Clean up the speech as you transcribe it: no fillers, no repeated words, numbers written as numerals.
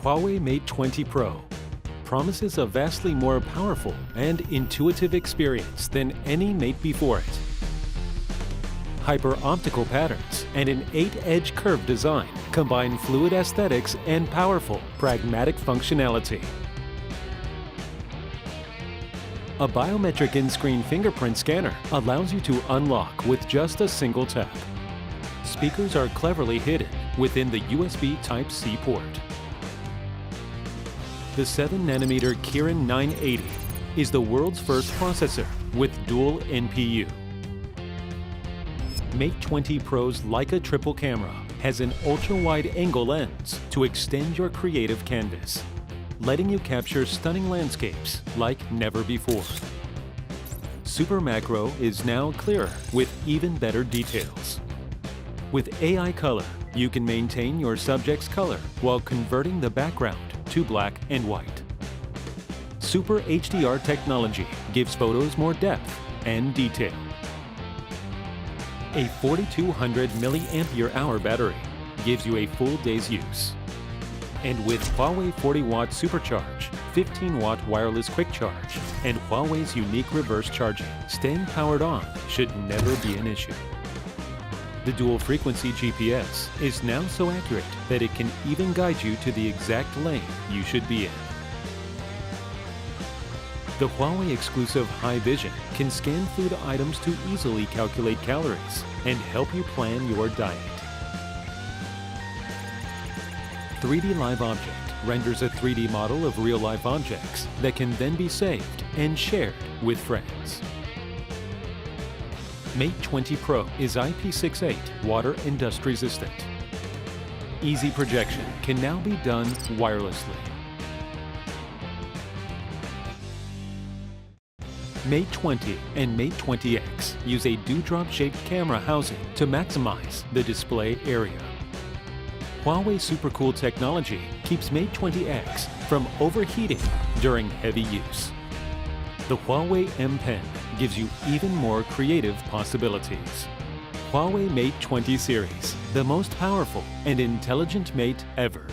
Huawei Mate 20 Pro promises a vastly more powerful and intuitive experience than any Mate before it. Hyper-optical patterns and an 8-edge curved design combine fluid aesthetics and powerful, pragmatic functionality. A biometric in-screen fingerprint scanner allows you to unlock with just a single tap. Speakers are cleverly hidden within the USB Type-C port. The 7nm Kirin 980 is the world's first processor with dual NPU. Mate 20 Pro's Leica triple camera has an ultra-wide angle lens to extend your creative canvas, letting you capture stunning landscapes like never before. Super Macro is now clearer with even better details. With AI Color, you can maintain your subject's color while converting the background to black and white. Super HDR technology gives photos more depth and detail. A 4200 mAh battery gives you a full day's use. And with Huawei 40-watt Supercharge, 15-watt wireless quick charge, and Huawei's unique reverse charging, staying powered on should never be an issue. The dual-frequency GPS is now so accurate that it can even guide you to the exact lane you should be in. The Huawei exclusive High Vision can scan food items to easily calculate calories and help you plan your diet. 3D Live Object renders a 3D model of real-life objects that can then be saved and shared with friends. Mate 20 Pro is IP68 water and dust resistant. Easy projection can now be done wirelessly. Mate 20 and Mate 20X use a dewdrop-shaped camera housing to maximize the display area. Huawei SuperCool technology keeps Mate 20X from overheating during heavy use. The HUAWEI M-Pen gives you even more creative possibilities. Huawei Mate 20 series, the most powerful and intelligent Mate ever.